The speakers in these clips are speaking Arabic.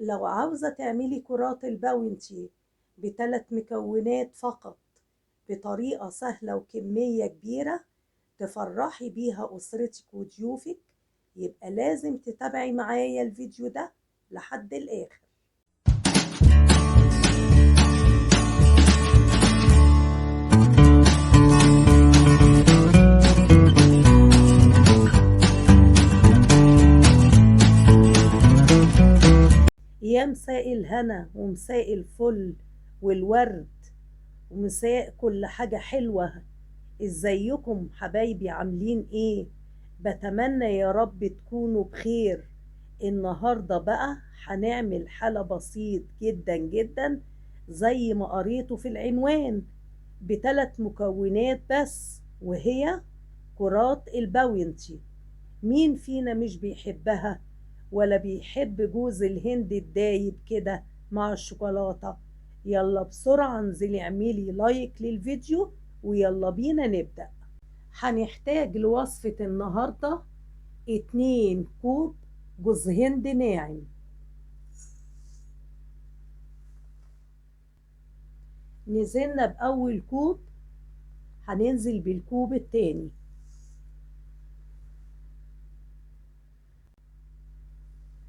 لو عاوزة تعملي كرات الباونتي ب3 مكونات فقط بطريقة سهلة وكمية كبيرة تفرحي بيها أسرتك وضيوفك، يبقى لازم تتابعي معايا الفيديو ده لحد الآخر. يا مساء الهنا ومساء الفل والورد ومساء كل حاجة حلوة. ازيكم حبايبي؟ عاملين ايه؟ بتمنى يا رب تكونوا بخير. النهاردة بقى هنعمل حالة بسيط جدا جدا زي ما قريته في العنوان، ب3 مكونات بس، وهي كرات الباونتي. مين فينا مش بيحبها؟ ولا بيحب جوز الهند الدايب كده مع الشوكولاتة؟ يلا بسرعة انزلي اعملي لايك للفيديو ويلا بينا نبدأ. هنحتاج لوصفة النهاردة 2 كوب جوز هند ناعم. نزلنا بأول كوب، هننزل بالكوب التاني.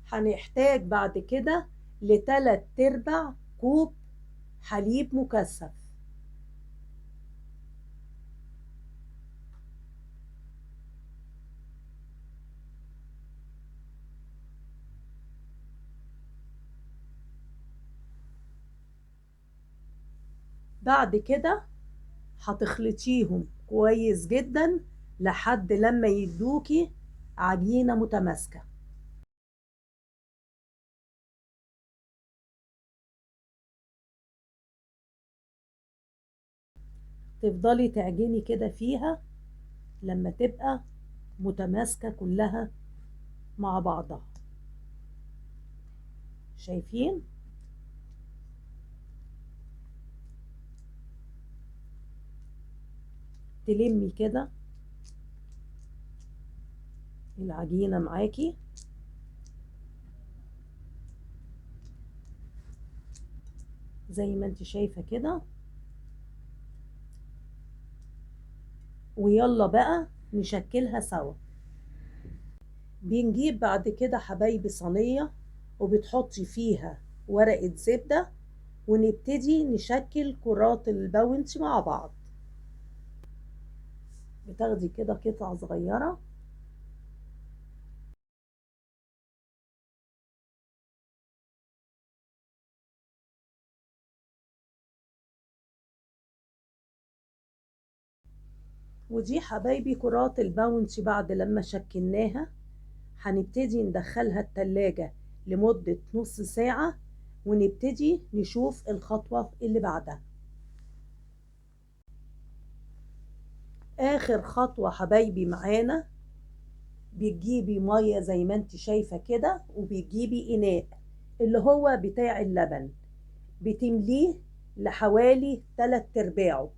هنحتاج بعد كده ل3/4 كوب حليب مكثف. بعد كده هتخلطيهم كويس جدا لحد لما يدوكي عجينة متماسكة. تفضلي تعجني كده فيها لما تبقى متماسكة كلها مع بعضها. شايفين؟ تلمي كده العجينة معاكي زي ما انت شايفة كده. ويلا بقى نشكلها سوا. بنجيب بعد كده حبايبي صينية وبتحطي فيها ورقة زبدة ونبتدي نشكل كرات الباونتي مع بعض. بتاخدي كده قطع صغيرة ودي حبايبي كرات الباونتي بعد لما شكلناها هنبتدي ندخلها التلاجة لمدة نص ساعة ونبتدي نشوف الخطوة اللي بعدها. آخر خطوة حبايبي معانا، بتجيبي مية زي ما انت شايفة كده وبتجيبي إناء اللي هو بتاع اللبن، بتمليه لحوالي 3/4.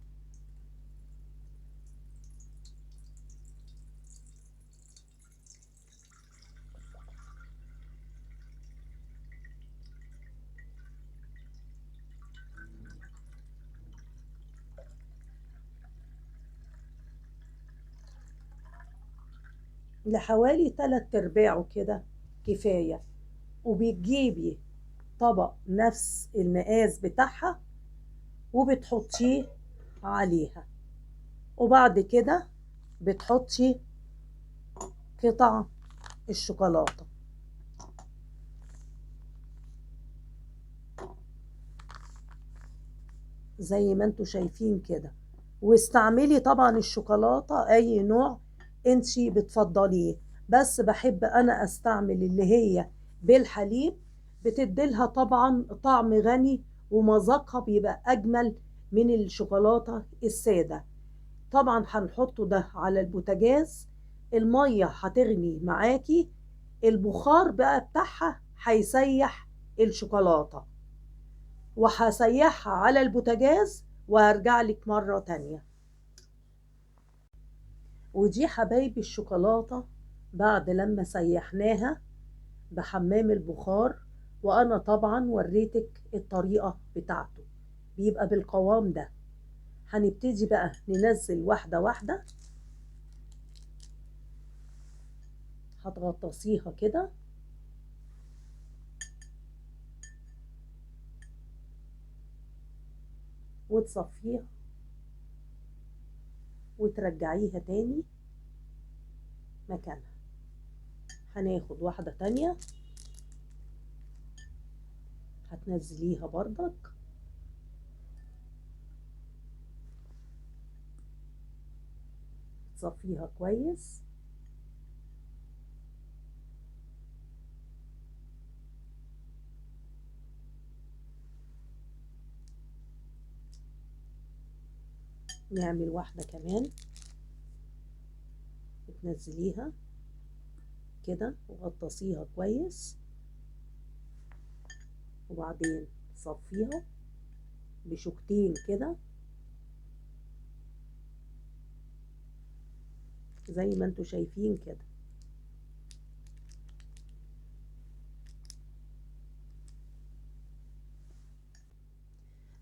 لحوالي 3/4 كده كفاية. وبتجيبي طبق نفس المقاس بتاعها وبتحطيه عليها، وبعد كده بتحطي قطع الشوكولاتة زي ما انتوا شايفين كده. واستعملي طبعا الشوكولاتة اي نوع انتي بتفضليه، بس بحب انا استعمل اللي هي بالحليب، بتديلها طبعا طعم غني ومذاقها بيبقى اجمل من الشوكولاتة السادة. طبعا هنحطه ده على البوتاجاز، المية هتغلي معاكي، البخار بقى بتاعها هيسيح الشوكولاتة، وهسيحها على البوتاجاز وهرجع لك مرة تانية. ودي حبايبي الشوكولاتة بعد لما سيحناها بحمام البخار وانا طبعا وريتك الطريقة بتاعته، بيبقى بالقوام ده. هنبتدي بقى ننزل واحدة واحدة، هتغطسيها كده وتصفيها وترجعيها تاني مكانها. هناخد واحدة تانية هتنزليها برضك، تصفيها كويس، نعمل واحدة كمان، تنزليها كده وغطسيها كويس، وبعدين تصفيها بشوكتين كده زي ما انتوا شايفين كده.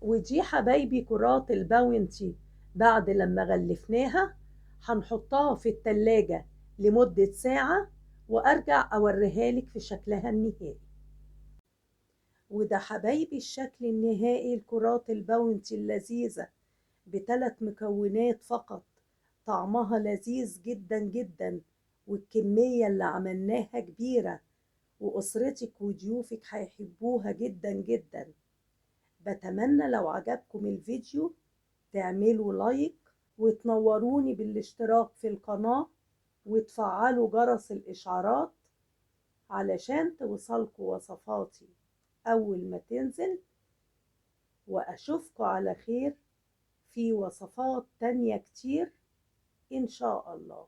ودي حبايبي كرات الباونتي، بعد لما غلفناها هنحطها في التلاجة لمدة ساعة، وارجع اوريها لك في شكلها النهائي. وده حبايبي الشكل النهائي الكرات الباونتي اللذيذة ب3 مكونات فقط، طعمها لذيذ جدا جدا، والكمية اللي عملناها كبيرة، وأسرتك وضيوفك هيحبوها جدا جدا. بتمنى لو عجبكم الفيديو تعملوا لايك، وتنوروني بالاشتراك في القناة، وتفعلوا جرس الإشعارات علشان توصلكوا وصفاتي أول ما تنزل. وأشوفكوا على خير في وصفات تانية كتير إن شاء الله.